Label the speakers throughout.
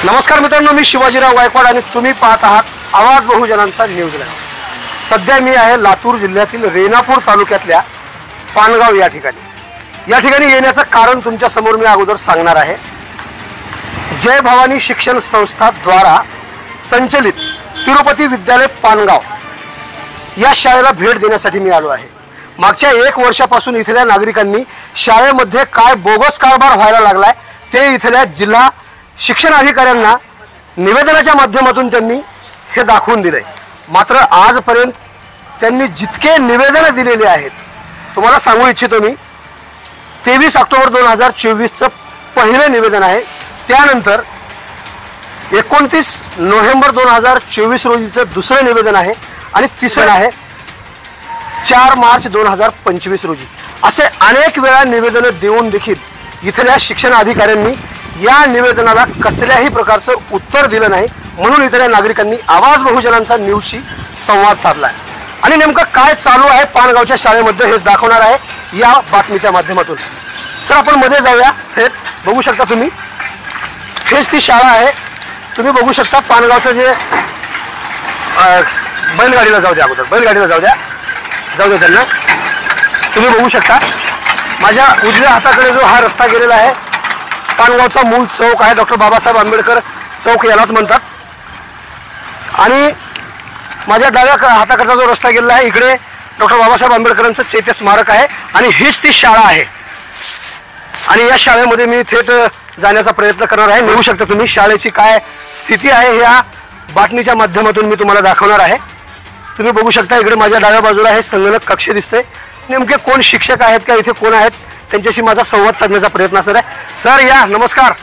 Speaker 1: नमस्कार मित्रांनो, मी शिवाजीराव गायकवाड आणि तुम्ही पाहत आहात आवाज बहुजनांचा न्यूज लाईव्ह। सध्या मी आहे लातूर जिल्ह्यातील रेणापूर तालुक्यातल्या पानगाव या ठिकाणी येण्याचं कारण तुमच्या समोर मी अगोदर सांगणार आहे। जय भवानी शिक्षण संस्था द्वारा संचलित तिरुपती विद्यालय पानगाव या शाळेला भेट देण्यासाठी मी आलो आहे। मागच्या 1 वर्षापासून इथल्या नागरिकांनी शाळेमध्ये काय बोगस कारभार व्हायला लागलाय ते इथल्या जिल्हा शिक्षण अधिकाऱ्यांना निवेदनाच्या माध्यमातून त्यांनी हे दाखवून दिले। मात्र आजपर्यंत त्यांनी जितके निवेदन दिलेले आहेत, तुम्हाला सांगू इच्छितो मी 23 ऑक्टोबर 2024 चं पहिले निवेदन आहे। त्यानंतर 29 नोव्हेंबर 2024 रोजीचं दुसरे निवेदन आहे आणि तिसरे आहे 4 मार्च 2025 रोजी। असे अनेक वेळा निवेदन देऊन देखील इथल्या शिक्षण अधिकाऱ्यांनी या निवेदनाला कसल्याही प्रकारचं उत्तर दिलं नाही। म्हणून इथल्या नागरिकांनी आवाज बहुजनांचा न्यूजशी संवाद साधलाय आणि नेमकं काय चालू आहे पानगावच्या शाळेमध्ये हेच दाखवणार आहे या बातमीच्या माध्यमातून। सर, आपण मध्ये जाऊया। थेट बघू शकता तुम्ही, हेच ती शाळा आहे। तुम्ही बघू शकता पानगावचं जे बैलगाडीला जाऊ द्या, अगोदर बैलगाडीला जाऊ द्या त्यांना। तुम्ही बघू शकता माझ्या उजव्या हाताकडे जो हा रस्ता गेलेला आहे, पानगावचा मूळ चौक आहे, डॉक्टर बाबासाहेब आंबेडकर चौक यालाच म्हणतात। आणि माझ्या डाव्या हाताकडचा जो रस्ता गेलेला आहे, इकडे डॉक्टर बाबासाहेब आंबेडकरांचं चैत्य स्मारक आहे आणि हीच ती शाळा आहे। आणि या शाळेमध्ये मी थेट जाण्याचा प्रयत्न करणार आहे। बघू शकता तुम्ही शाळेची काय स्थिती आहे या बातमीच्या माध्यमातून मी तुम्हाला दाखवणार आहे। तुम्ही बघू शकता इकडे माझ्या डाव्या बाजूला हे संगणक कक्ष दिसते। नेमके कोण शिक्षक आहेत का इथे कोण आहेत त्यांच्याशी माझा संवाद साधण्याचा प्रयत्न असणार आहे। सर या, नमस्कार।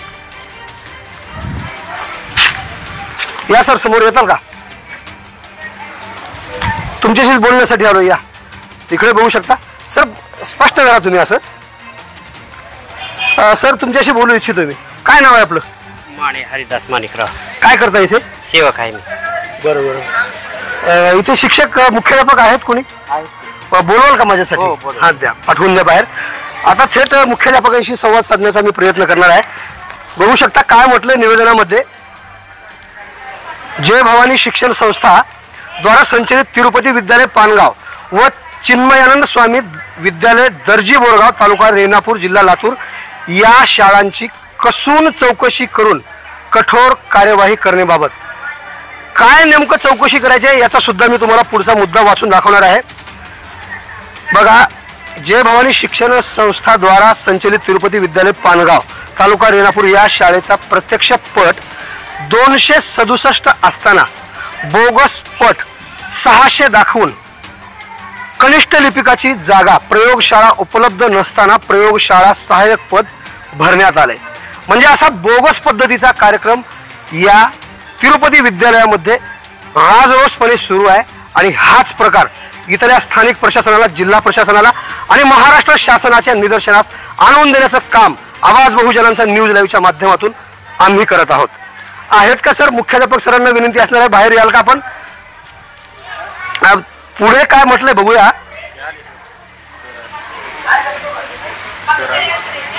Speaker 1: या सर, समोर येताल का? तुमच्याशीच बोलण्यासाठी आलो। या इकडे बघू शकता सर, स्पष्ट करा तुम्ही असं। सर, तुमच्याशी बोलू इच्छितो मी। काय नाव आहे आपलं?
Speaker 2: माने हरिदास माणिकराव।
Speaker 1: काय करता इथे?
Speaker 2: सेवक आहे मी।
Speaker 1: बरोबर। इथे शिक्षक मुख्याध्यापक आहेत कोणी? बोलवाल का माझ्यासाठी? हात द्या, पाठवून द्या बाहेर। आता थेट मुख्याध्यापकांशी संवाद साधण्याचा मी प्रयत्न करणार आहे। बघू शकता काय म्हटलंय निवेदनामध्ये, जय भवानी शिक्षण संस्था द्वारा संचलित तिरुपती विद्यालय पानगाव व चिन्मयानंद स्वामी विद्यालय दर्जी बोरगाव तालुका रेणापूर जिल्हा लातूर या शाळांची कसून चौकशी करून कठोर कार्यवाही करण्याबाबत काय नेमकं चौकशी करायची आहे याचा सुद्धा मी तुम्हाला पुढचा मुद्दा वाचून दाखवणार आहे। बघा, जय भवानी शिक्षण संस्था द्वारा संचलित तिरुपती विद्यालय पानगाव तालुका रेणापूर या शाळेचा प्रत्यक्ष पट 267 असताना बोगस पट 600 दाखवून कनिष्ठ लिपिकाची जागा प्रयोगशाळा उपलब्ध नसताना प्रयोगशाळा सहाय्यक पद भरण्यात आले। म्हणजे असा बोगस पद्धतीचा कार्यक्रम या तिरुपती विद्यालयामध्ये राजरोसपणे सुरू आहे आणि हाच प्रकार इथल्या स्थानिक प्रशासनाला, जिल्हा प्रशासनाला आणि महाराष्ट्र शासनाच्या निदर्शनास आणून देण्याचं काम आवाज बहुजनांचा न्यूज लाईव्हच्या माध्यमातून आम्ही करत आहोत। आहेत का सर? मुख्याध्यापक सरांना विनंती असणार आहे, बाहेर याल का आपण? पुढे काय म्हटलंय बघूया।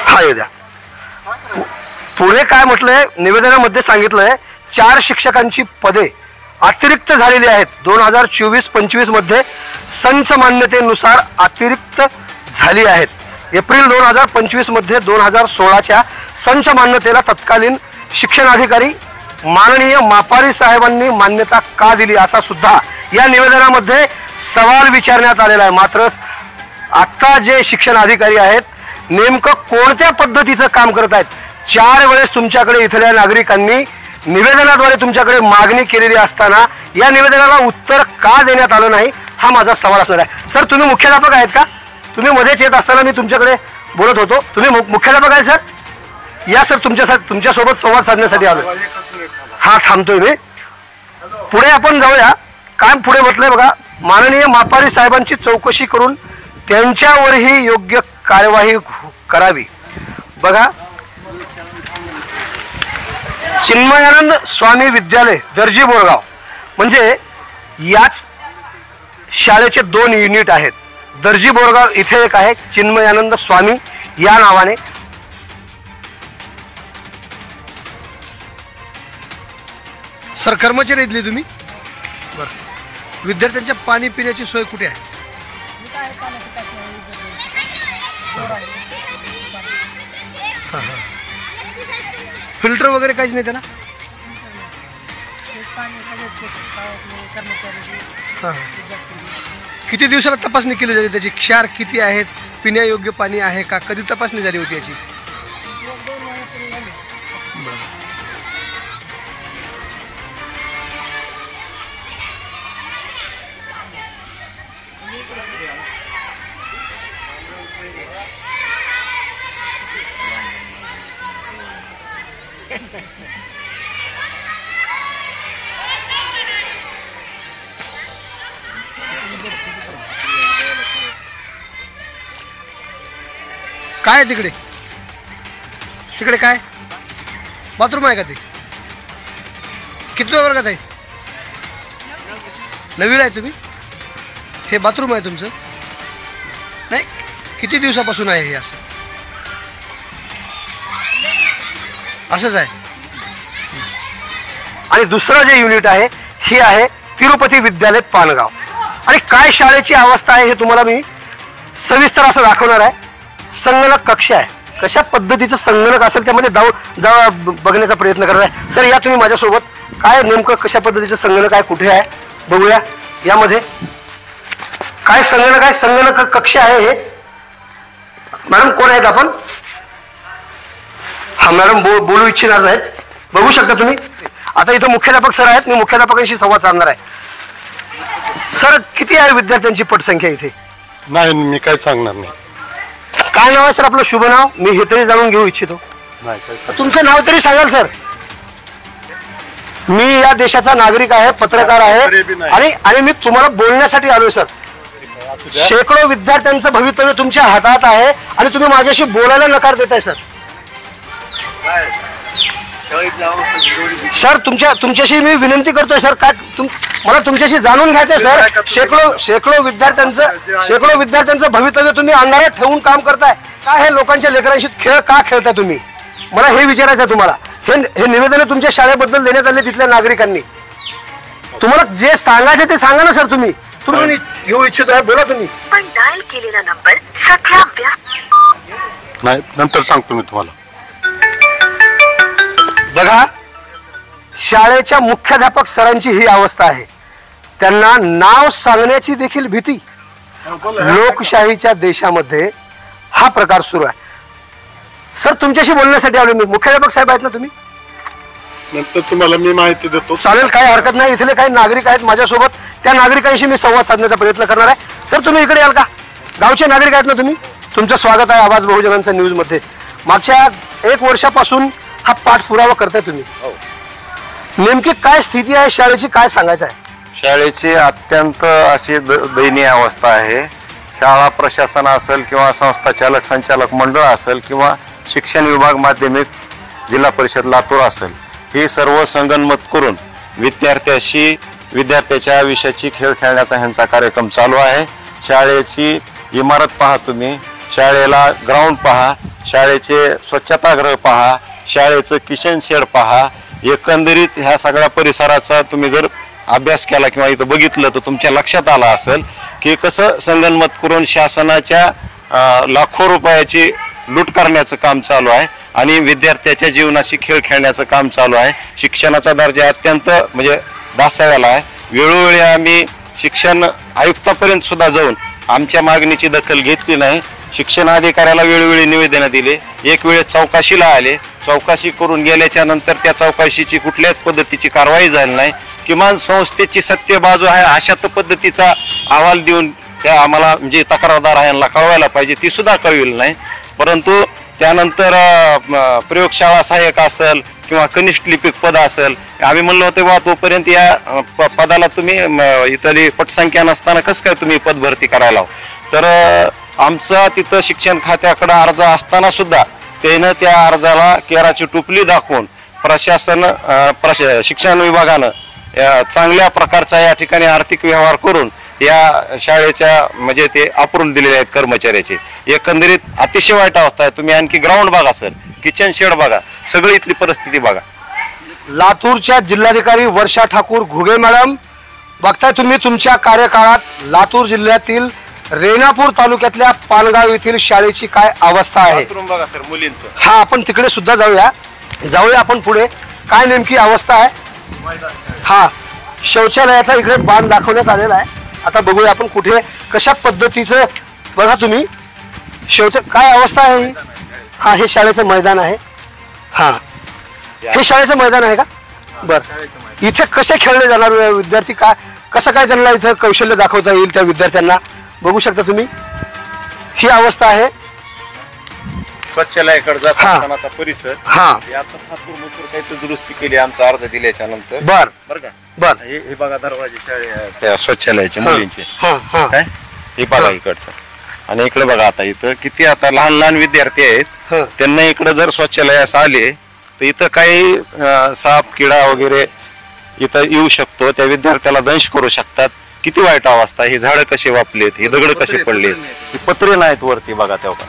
Speaker 1: हा येऊ द्या। पुढे काय म्हटलंय निवेदनामध्ये सांगितलंय, 4 शिक्षकांची पदे अतिरिक्त झालेली आहेत। 2024-25 मध्ये संच मान्यतेनुसार अतिरिक्त झाली आहेत। एप्रिल 2025 मध्ये 2016च्या संच मान्यतेला तत्कालीन शिक्षण अधिकारी माननीय मापारी साहेबांनी मान्यता का दिली असा सुद्धा या निवेदनामध्ये सवाल विचारण्यात आलेला आहे। मात्र आता जे शिक्षण अधिकारी आहेत नेमकं कोणत्या पद्धतीचं काम करत आहेत? 4 वेळेस तुमच्याकडे इथल्या नागरिकांनी निवेदनाद्वारे तुमच्याकडे मागणी केलेली असताना या निवेदनाला उत्तर का देण्यात आलं नाही हा माझा सवाल असणार आहे। सर, तुम्ही मुख्याध्यापक आहेत का? तुम्ही मध्येच येत असताना मी तुमच्याकडे बोलत होतो। तुम्ही मुख्याध्यापक आहे सर? या सर, तुमच्यासोबत संवाद साधण्यासाठी आलो। हा, थांबतोय मी। पुढे आपण जाऊया। काय पुढे म्हटलंय बघा, माननीय मापारी साहेबांची चौकशी करून त्यांच्यावरही योग्य कार्यवाही करावी। बघा, चिन्मयानंद स्वामी विद्यालय दर्जी बोरगाव म्हणजे याच शाळेचे 2 युनिट आहेत। दर्जी बोरगाव इथे एक आहे, चिन्मयानंद स्वामी या नावाने सर कर्मचारी इथले तुम्ही? बरं. विद्यार्थ्यांच्या पाणी पिण्याची सोय कुठे आहे? हां हां. फिल्टर वगैरे काहीच नाही त्याला? हां. किती दिवसाला तपासणी केली जाते त्याची? क्षार किती आहेत? पिण्यायोग्य पाणी आहे का? कधी तपासणी झाली होती याची? काय आहे तिकडे? तिकडे काय बाथरूम आहे का? ते कितव्या वर्गात आहे? 9वीला आहे तुम्ही? हे बाथरूम आहे तुमचं? नाही, किती दिवसापासून आहे हे असं? असंच आहे. आणि दुसरं जे युनिट आहे हे आहे तिरुपती विद्यालय पानगाव. आणि काय शाळेची अवस्था आहे हे तुम्हाला मी सविस्तर असं दाखवणार आहे. संगणक कक्ष आहे. कशा पद्धतीचं संगणक असेल त्यामध्ये बघण्याचा प्रयत्न करणार आहे. सर या तुम्ही माझ्यासोबत. काय नेमकं कशा पद्धतीचं संगणक आहे, कुठे आहे बघूया. यामध्ये काय संगणक आहे? संगणक कक्ष आहे हे. मॅडम कोण आहेत आपण? हा मॅडम बोलू इच्छिणार नाहीत. बघू शकता तुम्ही. आता इथं मुख्याध्यापक सर आहेत. मी मुख्याध्यापकांशी संवाद साधणार आहे. सर किती आहे विद्यार्थ्यांची पटसंख्या इथे?
Speaker 3: नाही, मी काय सांगणार नाही.
Speaker 1: काय नाव आहे सर आपलं? शुभ नाव मी हे तरी जाणून घेऊ इच्छितो. तुमचं नाव तरी सांगाल सर. मी या देशाचा नागरिक आहे, पत्रकार आहे आणि मी तुम्हाला बोलण्यासाठी आलोय सर. शेकडो विद्यार्थ्यांचं भवितव्य तुमच्या हातात आहे आणि तुम्ही माझ्याशी बोलायला नकार देताय सर. सर तुमच्याशी मी विनंती करतोय सर. काय मला तुमच्याशी जाणून घ्यायचंय सर. शेकडो विद्यार्थ्यांचं भवितव्य तुम्ही अंधारात ठेवून काम करताय. काय हे लोकांच्या लेकरांशी खेळ का खेळताय तुम्ही? मला हे विचारायचं आहे तुम्हाला. हे निवेदन तुमच्या शाळेबद्दल देण्यात आले तिथल्या नागरिकांनी. तुम्हाला जे सांगायचे ते सांगा ना सर. तुम्ही घेऊ इच्छितो आहे, बोला तुम्ही.
Speaker 4: पण डायल केलेला नंबर सध्या व्यस्त
Speaker 3: नाही, नंतर सांगतो मी तुम्हाला.
Speaker 1: बघा, शाळेच्या मुख्याध्यापक सरांची ही अवस्था आहे. त्यांना नाव सांगण्याची देखील भीती. लोकशाहीच्या देशामध्ये हा प्रकार सुरू आहे. सर तुमच्याशी बोलण्यासाठी आलो मी. मुख्याध्यापक साहेब आहेत ना तुम्ही?
Speaker 3: नंतर तुम्हाला मी माहिती देतो.
Speaker 1: चालेल, काही हरकत नाही. इथले काही नागरिक आहेत माझ्यासोबत. त्या नागरिकांशी मी संवाद साधण्याचा प्रयत्न करणार आहे. सर तुम्ही इकडे याल का? गावचे नागरिक आहेत ना तुम्ही? तुमचं स्वागत आहे आवाज बहुजनांचा न्यूज मध्ये. मागच्या 1 वर्षापासून हा पाठपुरावा करताय तुम्ही. नेमकी काय स्थिती आहे शाळेची, काय सांगायचं आहे?
Speaker 5: शाळेची अत्यंत अशी दयनीय अवस्था आहे. शाळा प्रशासन असेल किंवा संस्था चालक संचालक मंडळ असेल किंवा शिक्षण विभाग माध्यमिक जिल्हा परिषद लातूर असेल, हे सर्व संगनमत करून विद्यार्थ्याच्या विषयाची खेळ खेळण्याचा ह्यांचा कार्यक्रम चालू आहे. शाळेची इमारत पहा तुम्ही, शाळेला ग्राउंड पहा, शाळेचे स्वच्छतागृह पहा, शाळेचं किचन शेड पहा. एकंदरीत ह्या सगळ्या परिसराचा तुम्ही जर अभ्यास केला किंवा इथं बघितलं तर तुमच्या लक्षात आलं असेल की कसं संगनमत करून शासनाच्या लाखो रुपयाची लूट करण्याचं काम चालू आहे आणि विद्यार्थ्याच्या जीवनाशी खेळ खेळण्याचं काम चालू आहे. शिक्षणाचा दर्जा अत्यंत म्हणजे ढासळलेला आहे. वेळोवेळी आम्ही शिक्षण आयुक्तापर्यंत सुद्धा जाऊन आमच्या मागणीची दखल घेतली नाही. शिक्षण अधिकाऱ्याला वेळोवेळी निवेदन दिले. एक वेळेस चौकशीला आले. चौकशी करून गेल्याच्या नंतर त्या चौकशीची कुठल्याच पद्धतीची कारवाई झाली नाही. किमान संस्थेची सत्य बाजू आहे अशा पद्धतीचा अहवाल देऊन त्या आम्हाला म्हणजे तक्रारदार आहे यांना कळवायला पाहिजे, ती सुद्धा कळविली नाही. परंतु त्यानंतर प्रयोगशाळा सहाय्यक असेल किंवा कनिष्ठ लिपिक पद असेल, आम्ही म्हणलो होतो बा तोपर्यंत या पदाला तुम्ही इथली पटसंख्या नसताना कसं काय तुम्ही पद भरती करायला. तर आमचा तिथं शिक्षण खात्याकडे अर्ज असताना सुद्धा त्यानं त्या अर्जाला केराची टोपली दाखवून शिक्षण विभागानं चांगल्या प्रकारचा या ठिकाणी आर्थिक व्यवहार करून या शाळेच्या म्हणजे ते अप्रूव्ह दिलेले आहेत कर्मचाऱ्याचे. एकंदरीत अतिशय वाईट अवस्था आहे. तुम्ही आणखी ग्राउंड बघा सर, किचन शेड बघा, सगळी इथली परिस्थिती बघा.
Speaker 1: लातूरच्या जिल्हाधिकारी वर्षा ठाकूर घुगे मॅडम, बघताय तुम्ही तुमच्या कार्यकाळात लातूर जिल्ह्यातील रेणापूर तालुक्यातल्या पानगाव येथील शाळेची काय अवस्था आहे.
Speaker 5: बघा सर मुलींचं.
Speaker 1: हा, आपण तिकडे सुद्धा जाऊया आपण पुढे काय नेमकी अवस्था आहे. हा, शौचालयाचा इकडे बांध दाखवण्यात आलेला आहे. आता बघूया आपण कुठे कशा पद्धतीचं, बघा तुम्ही काय अवस्था आहे ही. हा, हे शाळेचं मैदान आहे. हा, हे शाळेचं मैदान आहे का. बर, इथे कसे खेळले जाणार विद्यार्थी, काय कसं काय त्यांना इथं कौशल्य दाखवता येईल त्या विद्यार्थ्यांना. बघू शकता तुम्ही ही अवस्था आहे.
Speaker 5: स्वच्छालयाकडे जात असतानाचा परिसर.
Speaker 1: हा,
Speaker 5: आता ठाकूर मथुर काही तर दुरुस्ती केली आमचा अर्ज दिल्याच्या नंतर.
Speaker 1: बर
Speaker 5: बर का.
Speaker 1: बर,
Speaker 5: हे बघा दरवाजे शाळे स्वच्छालयाचे मुलींचे.
Speaker 1: हा हा,
Speaker 5: काय हे बघा इकडचं. आणि इकडे बघा आता इथं किती आता लहान लहान विद्यार्थी आहेत. त्यांना इकडे जर स्वच्छालयास आले तर इथं काही साप किडा वगैरे इथं येऊ शकतो. त्या विद्यार्थ्याला दंश करू शकतात. किती वाईट अवस्था. हे झाडं कसे वापलेत, हे दगड कसे पडलेत, हे पत्रे नाहीत वरती. बघा तेव्हा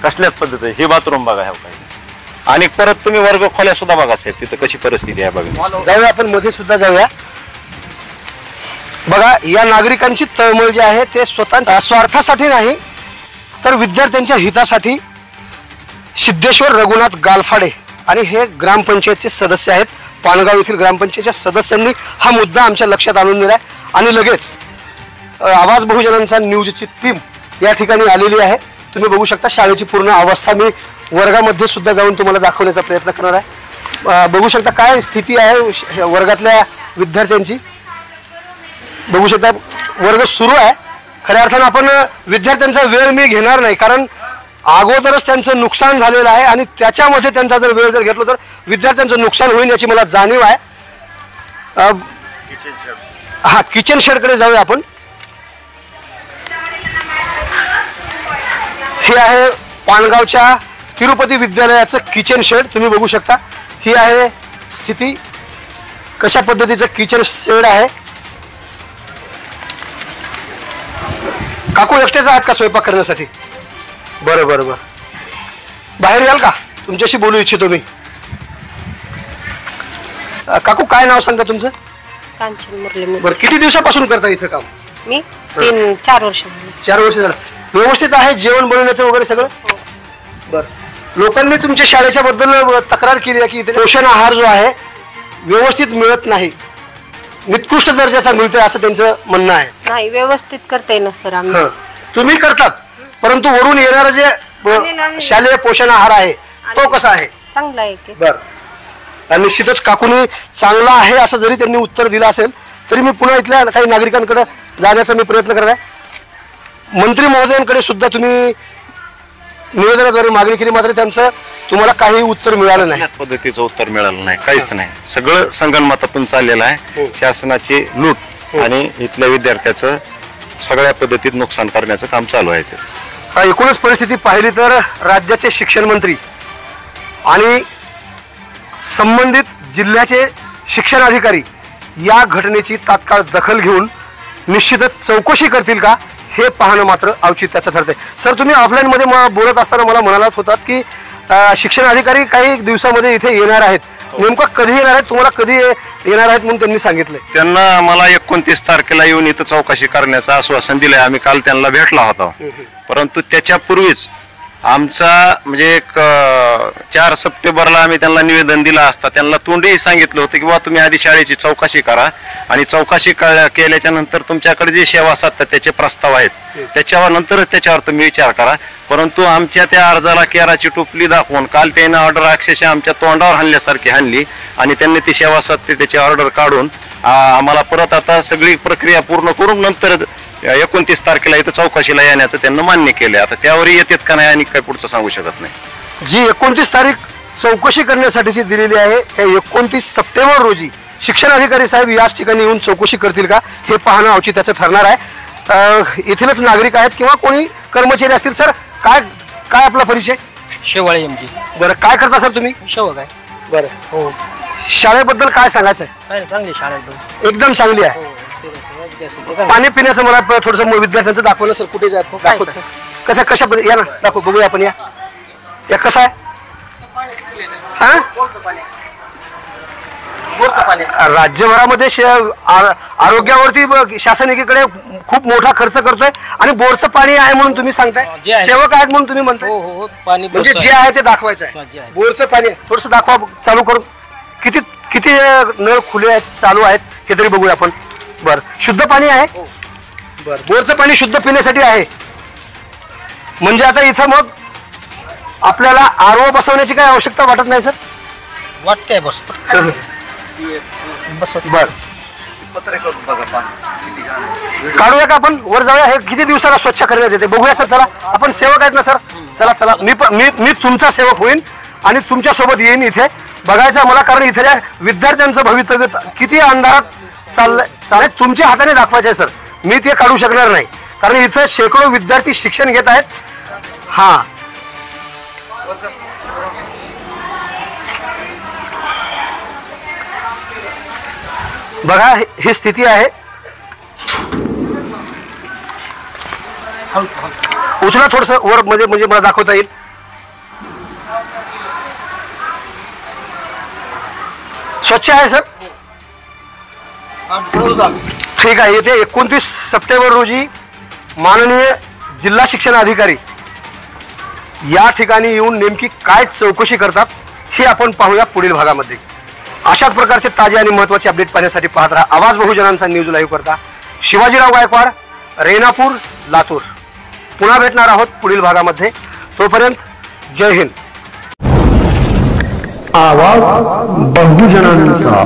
Speaker 5: कसल्याच पद्धती. हे बाथरूम बघा ह्या काही. आणि परत तुम्ही वर्ग खोल्या सुद्धा बघा साहेब तिथं कशी परिस्थिती आहे बघा.
Speaker 1: जाऊया आपण मध्ये सुद्धा जाऊया. बघा, या नागरिकांची तळमळ जी आहे ते स्वतःच्या स्वार्थासाठी नाही तर विद्यार्थ्यांच्या हितासाठी सिद्धेश्वर रघुनाथ गालफाडे आणि हे ग्रामपंचायतचे सदस्य आहेत. पानगाव येथील ग्रामपंचायतच्या सदस्यांनी हा मुद्दा आमच्या लक्षात आणून दिलाय आणि लगेच आवाज बहुजनांचा न्यूजची टीम या ठिकाणी आलेली आहे. तुम्ही बघू शकता शाळेची पूर्ण अवस्था मी वर्गामध्ये सुद्धा जाऊन तुम्हाला दाखवण्याचा प्रयत्न करणार आहे. बघू शकता काय स्थिती आहे वर्गातल्या विद्यार्थ्यांची. बघू शकता वर्ग सुरू आहे. खऱ्या अर्थानं आपण विद्यार्थ्यांचा वेळ मी घेणार नाही कारण अगोदरच त्यांचं नुकसान झालेलं आहे आणि त्याच्यामध्ये त्यांचा जर वेळ जर घेतलो तर विद्यार्थ्यांचं नुकसान होईल याची मला जाणीव आहे. हा, किचन शेडकडे जाऊया आपण. हे आहे पानगावच्या तिरुपती विद्यालयाचं किचन शेड. तुम्ही बघू शकता ही आहे स्थिती, कशा पद्धतीचं किचन शेड आहे. काकू एकटेच आहात का स्वयंपाक करण्यासाठी. बरं बरं बरं, बाहेर याल का, तुमच्याशी बोलू इच्छितो मी. काकू काय नाव सांगता तुमचं.
Speaker 6: कांचन मुरली.
Speaker 1: बरं, किती दिवसापासून करता इथं काम.
Speaker 6: मी 4 वर्ष झाली.
Speaker 1: 4 वर्ष झालं. व्यवस्थित आहे जेवण बनवण्याचं वगैरे सगळं. बरं, लोकांनी तुमच्या शाळेच्या बद्दल तक्रार केली आहे की इथे पोषण आहार जो आहे व्यवस्थित मिळत नाही, निकृष्ट दर्जाचा मिळतोय असं त्यांचं म्हणणं आहे.
Speaker 6: नाही, व्यवस्थित करते ना सर आम्ही.
Speaker 1: तुम्ही करतात परंतु वरून येणारं जे शालेय पोषण आहार आहे तो कसा आहे.
Speaker 6: चांगला आहे की.
Speaker 1: बरं, निश्चितच काकूनी चांगला आहे असं जरी त्यांनी उत्तर दिलं असेल तरी मी पुन्हा इथल्या काही नागरिकांकडे जाण्याचा मी प्रयत्न करत आहे. मंत्री महोदयांकडे सुद्धा तुम्ही निवेदनाद्वारे मागणी केली मात्र त्यांचं तुम्हाला काही उत्तर मिळालं नाही.
Speaker 5: पद्धतीचं उत्तर मिळालं नाही, काहीच नाही. सगळं संगणमतातून चाललेलं आहे. शासनाची लूट आणि इथल्या विद्यार्थ्याचं सगळ्या पद्धतीत नुकसान करण्याचं काम चालू आहे.
Speaker 1: एकूणच परिस्थिती पाहिली तर राज्याचे शिक्षण मंत्री आणि संबंधित जिल्ह्याचे शिक्षण अधिकारी या घटनेची तात्काळ दखल घेऊन निश्चितच चौकशी करतील का हे पाहणं मात्र औचित्याचं ठरतंय. सर, तुम्ही ऑफलाईन मध्ये बोलत असताना मला म्हणालात होतात की शिक्षण अधिकारी काही दिवसामध्ये इथे येणार आहेत. नेमकं कधी येणार आहेत, तुम्हाला कधी येणार आहेत म्हणून त्यांनी सांगितलंय.
Speaker 5: त्यांना मला 29 तारखेला येऊन इथं चौकशी करण्याचं आश्वासन दिलंय. आम्ही काल त्यांना भेटला होता. परंतु त्याच्यापूर्वीच आमचा म्हणजे 4 सप्टेंबरला आम्ही त्यांना निवेदन दिलं असता त्यांना तोंडही सांगितलं होतं की बा तुम्ही आधी शाळेची चौकशी करा आणि चौकशी केल्याच्या नंतर तुमच्याकडे जे सेवा साधतात त्याचे प्रस्ताव आहेत त्याच्यावर नंतरच त्याच्यावर तुम्ही विचार करा. परंतु आमच्या त्या अर्जाला केराची टोपली दाखवून काल त्यानं ऑर्डर अक्षरशः आमच्या तोंडावर हाणल्यासारखी हाणली आणि त्यांनी ती सेवा साधते त्याची ऑर्डर काढून आम्हाला परत आता सगळी प्रक्रिया पूर्ण करून नंतर 29 तारखेला इथं चौकशीला येण्याचं त्यांना मान्य केलं. आता त्यावरही येतात का नाही आणि काय पुढचं सांगू शकत नाही.
Speaker 1: जी 29 तारीख चौकशी करण्यासाठीची दिलेली आहे त्या 29 सप्टेंबर रोजी शिक्षण अधिकारी साहेब याच ठिकाणी येऊन चौकशी करतील का हे पाहणं औचित्याचं ठरणार आहे. येथीलच नागरिक आहेत किंवा कोणी कर्मचारी असतील. सर, काय काय आपला परिचय.
Speaker 7: शेवाळे एमजी.
Speaker 1: बरं, काय करता सर तुम्ही.
Speaker 7: शेवक आहे.
Speaker 1: बरं,
Speaker 7: हो.
Speaker 1: शाळेबद्दल काय सांगायचं आहे.
Speaker 7: काय चांगली शाळा एकदम.
Speaker 1: एकदम चांगली आहे. पाणी पिण्याचं मला थोडंसं विद्यार्थ्यांचं दाखवलं सर. कुठे दाखवत कसं कशा या ना दाखव बघूया आपण. या कसं आहे. हा, राज्यभरामध्ये आरोग्यावरती शासन एकीकडे खूप मोठा खर्च करतोय आणि बोरचं पाणी आहे म्हणून तुम्ही सांगताय,
Speaker 7: जे आहे.
Speaker 1: सेवक आहेत म्हणून तुम्ही म्हणताय.
Speaker 7: हो पाणी
Speaker 1: म्हणजे जे आहे ते दाखवायचं
Speaker 7: जे
Speaker 1: आहे.
Speaker 7: आहे.
Speaker 1: बोरचं पाणी थोडस दाखवा चालू करून. किती किती नळ खुले आहेत, चालू आहेत हे तरी बघूया आपण. बर, शुद्ध पाणी आहे. बर, बोरचं पाणी शुद्ध पिण्यासाठी आहे. म्हणजे आता इथं मग आपल्याला आरओ बसवण्याची काही आवश्यकता वाटत नाही सर.
Speaker 7: वाटतंय बस
Speaker 1: बर, काढूया का आपण वर जाऊया. हे किती दिवसाला स्वच्छ करण्यात येते बघूया सर. चला, आपण सेवक आहेत ना सर. चला चला, मी तुमचा सेवक होईन आणि तुमच्या सोबत येईन इथे बघायचं मला, कारण इथल्या विद्यार्थ्यांचं भवितव्य किती अंधारात चाललंय तुमच्या हाताने दाखवायचं आहे सर. मी ते काढू शकणार नाही कारण इथं शेकडो विद्यार्थी शिक्षण घेत आहेत. हा, बघा ही स्थिती आहे. उचला थोडस वर, म्हणजे मला दाखवता येईल. स्वच्छ आहे सर. ठीक आहे. येते 29 सप्टेंबर रोजी माननीय जिल्हा शिक्षण अधिकारी या ठिकाणी येऊन नेमकी काय चौकशी करतात हे आपण पाहूया पुढील भागामध्ये. अशाच प्रकारचे ताजे आणि महत्त्वाचे अपडेट पाहण्यासाठी पाहत राहा आवाज बहुजनांचा न्यूज लाईव्ह करता. शिवाजीराव गायकवाड, रेणापूर, लातूर. पुन्हा भेटणार आहोत पुढील भागामध्ये. तोपर्यंत जय हिंद. आवाज बहुजनांचा.